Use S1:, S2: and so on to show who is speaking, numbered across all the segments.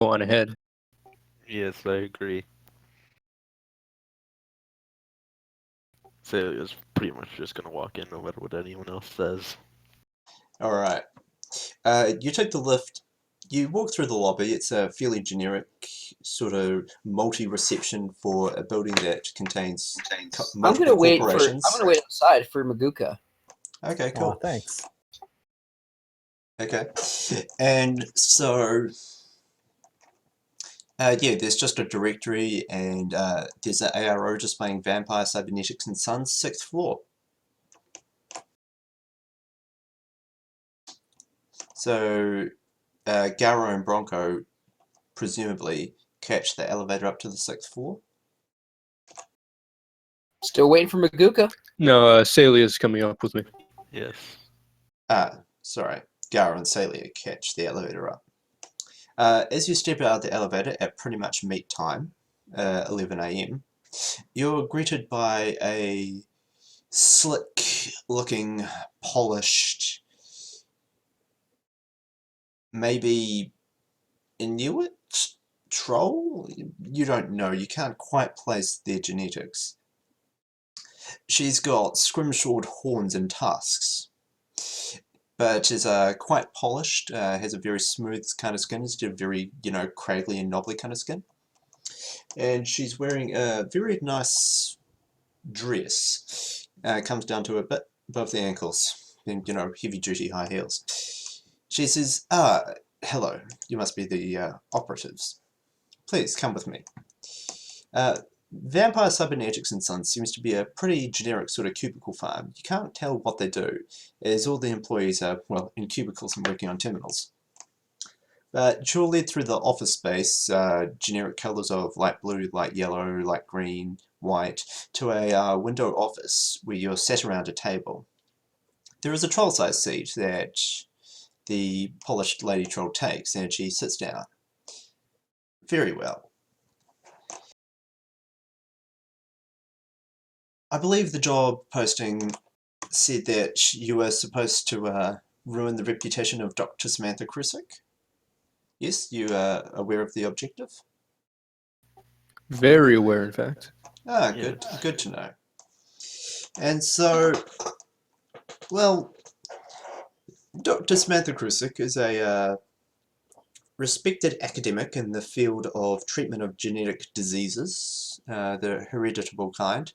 S1: go on ahead.
S2: Yes, I agree. Celia's pretty much just gonna walk in no matter what anyone else says.
S3: Alright. You take the lift. You walk through the lobby. It's a fairly generic sort of multi-reception for a building that contains multiple corporations.
S4: I'm gonna wait outside for Maguka.
S3: Okay, cool.
S5: Thanks.
S3: Okay. And so, yeah, there's just a directory, and there's an ARO displaying Vampire, Cybernetics, and Sons, 6th floor. So, Garo and Bronco presumably catch the elevator up to the 6th floor.
S4: Still waiting for Maguka.
S1: No, Celia's coming up with me.
S2: Yes.
S3: Sorry, Garo and Celia catch the elevator up. As you step out of the elevator at pretty much meet time, 11 AM, you're greeted by a slick-looking, polished, maybe Inuit troll? You don't know, you can't quite place their genetics. She's got scrimshawed horns and tusks, but is quite polished, has a very smooth kind of skin, instead of very, craggly and knobbly kind of skin. And she's wearing a very nice dress. Comes down to a bit above the ankles, and, heavy-duty high heels. She says, hello, you must be the operatives. Please, come with me. Vampire, Cybernetics, and Sons seems to be a pretty generic sort of cubicle farm. You can't tell what they do, as all the employees are, well, in cubicles and working on terminals. But you're led through the office space, generic colours of light blue, light yellow, light green, white, to a window office where you're sat around a table. There is a troll-sized seat that the polished lady troll takes, and she sits down. Very well. I believe the job posting said that you were supposed to ruin the reputation of Dr. Samantha Krusick. Yes, you are aware of the objective?
S1: Very aware, in fact.
S3: Ah, good, good to know. And so, well, Dr. Samantha Krusick is a respected academic in the field of treatment of genetic diseases, the hereditable kind.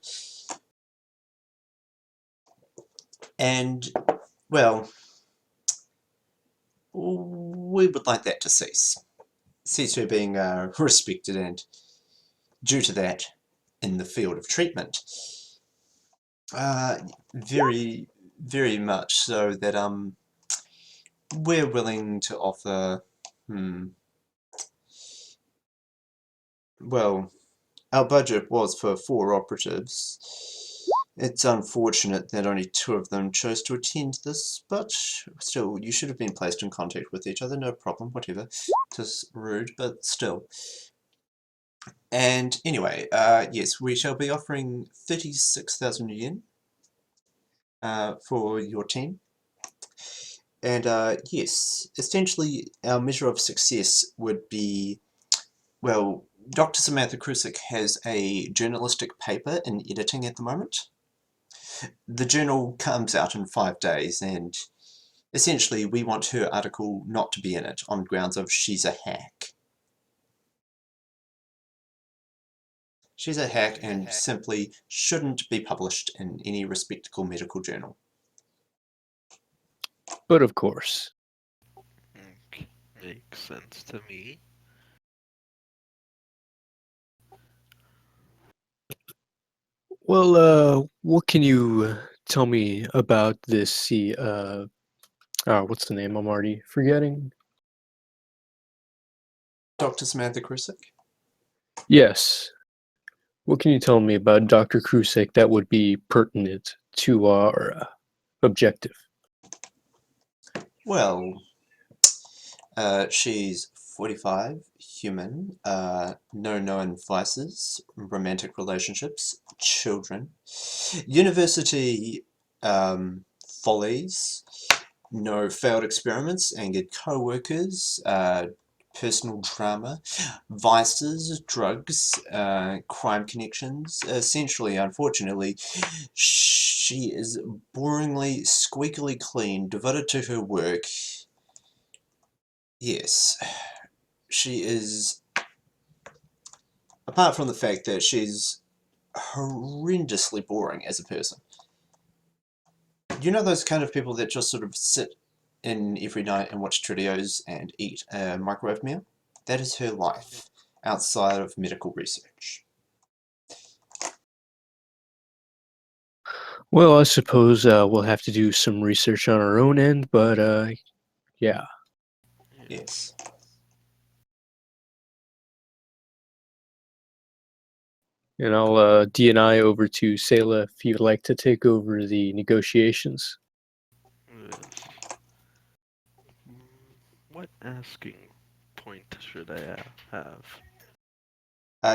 S3: And, well, we would like that to cease. Cease her being respected, and due to that, in the field of treatment. Very, very much so that we're willing to offer, well, our budget was for 4 operatives. It's unfortunate that only 2 of them chose to attend this, but still, you should have been placed in contact with each other, no problem, whatever. Just rude, but still. And anyway, yes, we shall be offering 36,000 yen for your team. And yes, essentially our measure of success would be, well, Dr. Samantha Krusick has a journalistic paper in editing at the moment. The journal comes out in 5 days, and essentially we want her article not to be in it on grounds of she's a hack. She's a hack and simply shouldn't be published in any respectable medical journal.
S1: But of course.
S2: Okay. Makes sense to me.
S1: Well, what can you tell me about this? What's the name? I'm already forgetting.
S3: Dr. Samantha Krusick?
S1: Yes. What can you tell me about Dr. Krusick that would be pertinent to our objective?
S3: Well, she's 45, human, no known vices, romantic relationships, children, university follies, no failed experiments, angered co-workers, personal drama, vices, drugs, crime connections. Essentially, unfortunately, she is boringly, squeakily clean, devoted to her work. Yes, she is, apart from the fact that she's horrendously boring as a person. You know those kind of people that just sort of sit in every night and watch videos and eat a microwave meal? That is her life, outside of medical research.
S1: Well, I suppose we'll have to do some research on our own end, but yeah.
S3: Yes.
S1: And I'll DNI over to Sayla if you'd like to take over the negotiations.
S2: Yes. What asking point should I have?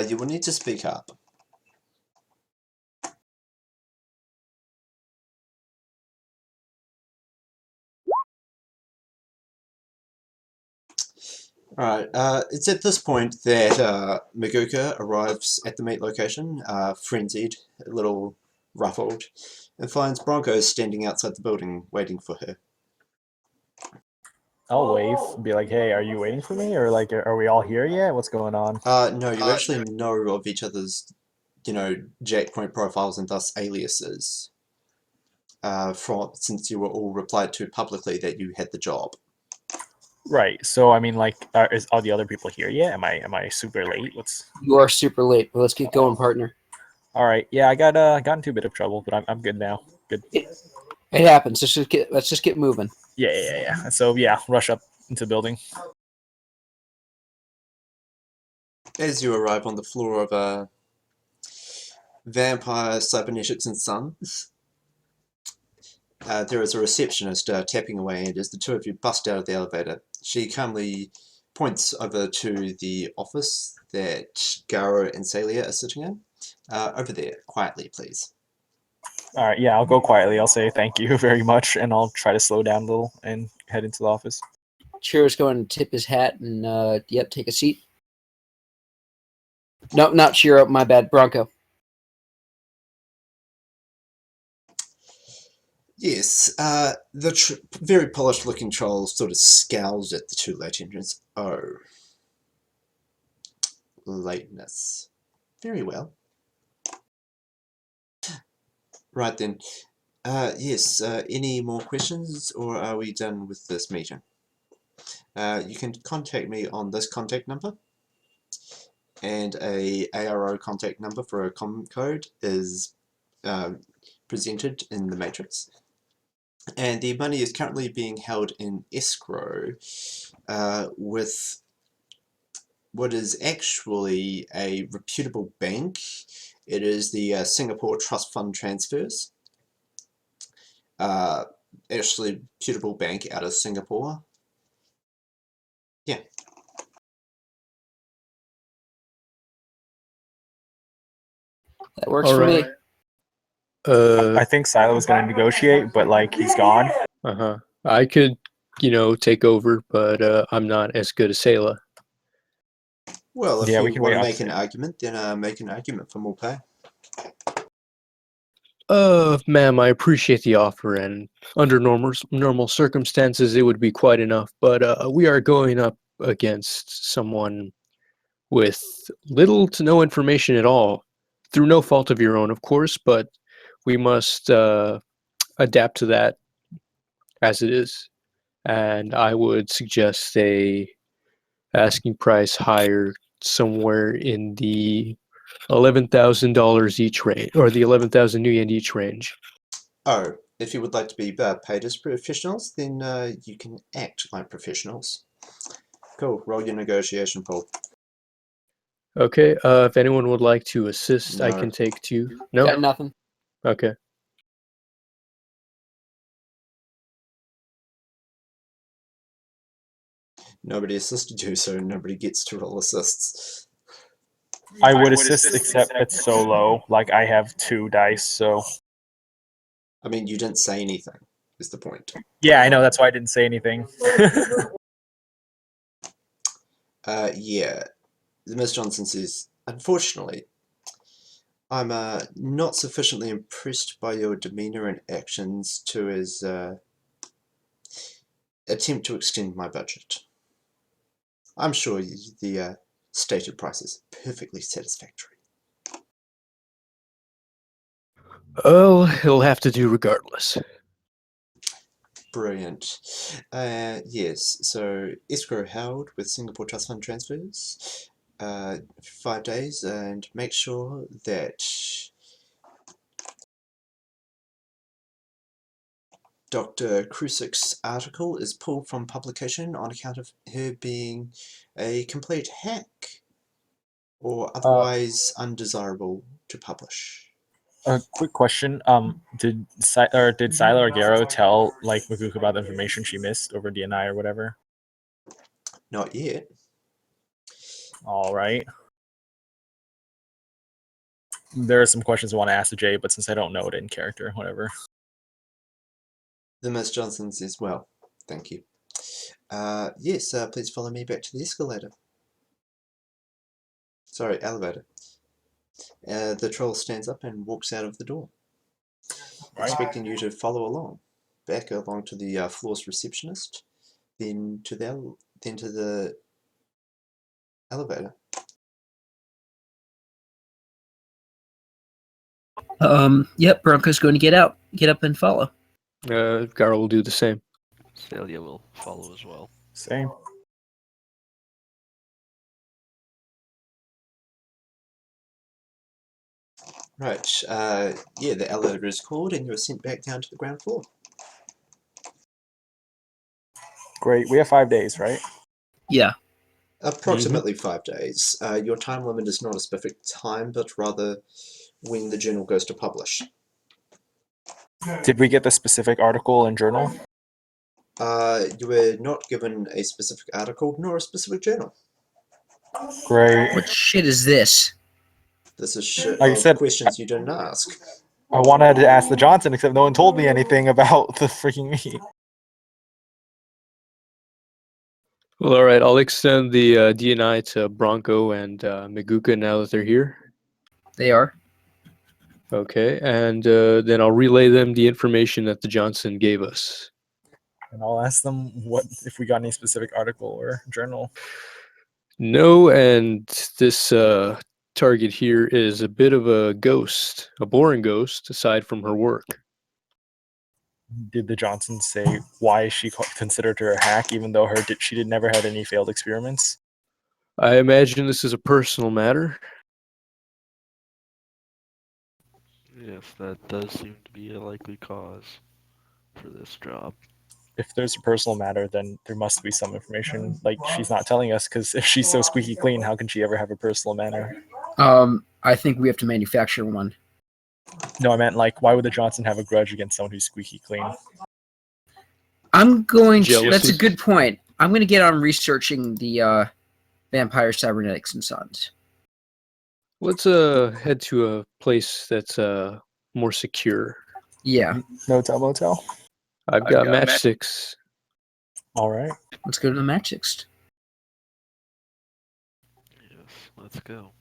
S3: You will need to speak up. Alright, it's at this point that Maguka arrives at the meet location, frenzied, a little ruffled, and finds Bronco standing outside the building waiting for her.
S5: I'll wave, be like, hey, are you waiting for me? Or like, are we all here yet? What's going on?
S3: No, you actually know of each other's, jackpoint profiles and thus aliases. Since you were all replied to publicly that you had the job.
S5: Right. So I mean, like, are the other people here yet? Am I super late?
S4: You are super late, but let's get going, partner.
S5: All right. Yeah, I got into a bit of trouble, but I'm good now. Good.
S4: It happens. Let's just get moving.
S5: Yeah. So yeah, rush up into the building.
S3: As you arrive on the floor of a Vampire Cybernetics and Sons, there is a receptionist tapping away, and as the two of you bust out of the elevator, she calmly points over to the office that Garo and Celia are sitting in. Over there, quietly, please.
S5: All right. Yeah, I'll go quietly. I'll say thank you very much, and I'll try to slow down a little and head into the office.
S4: Chiro's going to tip his hat and take a seat. No, not Chiro. My bad, Bronco.
S3: Yes, the very polished-looking troll sort of scowls at the two late entrants. Oh. Lateness. Very well. Right then. Yes, any more questions, or are we done with this meeting? You can contact me on this contact number, and a ARO contact number for a comm code is presented in the matrix. And the money is currently being held in escrow with what is actually a reputable bank. It is the Singapore Trust Fund Transfers. Actually, reputable bank out of Singapore. Yeah.
S4: That works for me.
S5: I think Silo was going to negotiate, but like he's gone.
S1: I could, take over, but I'm not as good as Sayla.
S3: Well, if
S5: Yeah,
S3: you
S5: we can
S3: want
S5: wait
S3: to
S5: on
S3: make an argument, then make an argument for more pay.
S1: Ma'am, I appreciate the offer, and under normal circumstances, it would be quite enough. But we are going up against someone with little to no information at all, through no fault of your own, of course. But we must adapt to that as it is, and I would suggest a asking price higher, somewhere in the $11,000 each range, or the 11,000 new yen each range.
S3: Oh, if you would like to be paid as professionals, then you can act like professionals. Cool, roll your negotiation pool.
S1: Okay, if anyone would like to assist, I
S3: No.
S1: can take two. No?
S4: Got nothing.
S1: Okay.
S3: Nobody assisted you, so nobody gets to roll assists.
S5: I would assist, except it's so low. Like I have 2 dice, so.
S3: I mean, you didn't say anything, is the point.
S5: Yeah, I know. That's why I didn't say anything.
S3: Yeah. Miss Johnson says, unfortunately, I'm not sufficiently impressed by your demeanour and actions to as attempt to extend my budget. I'm sure the stated price is perfectly satisfactory.
S1: Oh, he'll have to do regardless.
S3: Brilliant. Yes, so escrow held with Singapore Trust Fund transfers, 5 days, and make sure that Dr. Krusik's article is pulled from publication on account of her being a complete hack or otherwise undesirable to publish.
S5: A quick question. Did Sila or Garo tell like Magook about the information she missed over DNI or whatever?
S3: Not yet.
S5: All right. There are some questions I want to ask to Jay, but since I don't know it in character, whatever.
S3: The Miss Johnson says, well, thank you. Yes, please follow me back to the escalator. Sorry, elevator. The troll stands up and walks out of the door, expecting you to follow along. Back along to the floor's receptionist, then to the elevator.
S4: Yep, Bronco's going to get out. Get up and follow.
S1: Gar will do the same.
S2: Celia will follow as well.
S5: Same.
S3: Right, yeah, the elevator is called and you're sent back down to the ground floor.
S5: Great. We have 5 days, right?
S4: Yeah.
S3: Approximately 5 days. Your time limit is not a specific time, but rather when the journal goes to publish.
S5: Did we get the specific article and journal?
S3: You were not given a specific article nor a specific journal.
S5: Great.
S4: What shit is this?
S3: This is shit
S5: Like I
S3: of
S5: said,
S3: questions you didn't ask.
S5: I wanted to ask the Johnson, except no one told me anything about the freaking meet.
S1: Well, all right. I'll extend the DNI to Bronco and Maguka now that they're here.
S4: They are.
S1: Okay, and then I'll relay them the information that the Johnson gave us.
S5: And I'll ask them what if we got any specific article or journal.
S1: No, and this target here is a bit of a ghost, a boring ghost, aside from her work.
S5: Did the Johnson say why she considered her a hack, even though she never had any failed experiments?
S1: I imagine this is a personal matter.
S2: Yes, that does seem to be a likely cause for this job.
S5: If there's a personal matter, then there must be some information like she's not telling us, because if she's so squeaky clean, how can she ever have a personal matter?
S4: I think we have to manufacture one.
S5: No, I meant like, why would the Johnson have a grudge against someone who's squeaky clean?
S4: I'm going to.
S1: Jealousy.
S4: That's a good point. I'm going to get on researching the vampire cybernetics and sons.
S1: Let's head to a place that's more secure.
S4: Yeah.
S5: Motel, motel.
S1: I've got matchsticks.
S5: All right.
S4: Let's go to the matchsticks.
S2: Yes, let's go.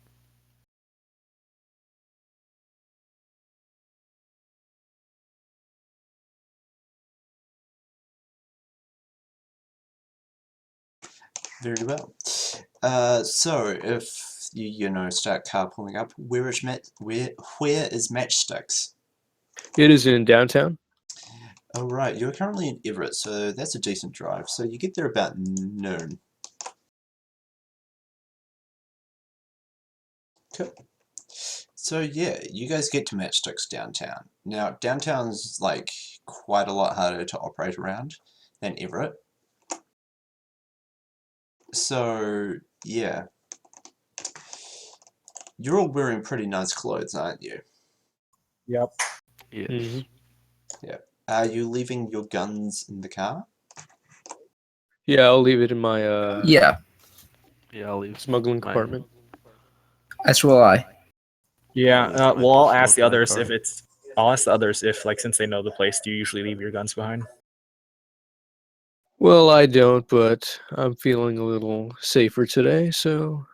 S3: Very well. So if you start carpooling up, where is Matchsticks?
S1: It is in downtown.
S3: Oh right, you're currently in Everett, so that's a decent drive. So you get there about noon. Cool. So yeah, you guys get to Matchsticks downtown. Now downtown's like quite a lot harder to operate around than Everett. So yeah. You're all wearing pretty nice clothes, aren't you?
S5: Yep.
S2: Yes.
S1: Mhm.
S3: Yeah. Are you leaving your guns in the car?
S1: Yeah, I'll leave it in my
S4: Yeah,
S2: Yeah, I'll leave
S1: smuggling
S2: my-
S1: compartment.
S4: that's will I.
S5: Yeah.
S2: I'll leave my
S5: Well, I'll
S2: pistol
S5: ask the
S2: in my
S5: others
S2: car.
S5: if it's. I'll ask the others if, like, since they know the place, do you usually leave your guns behind?
S1: Well, I don't, but I'm feeling a little safer today, so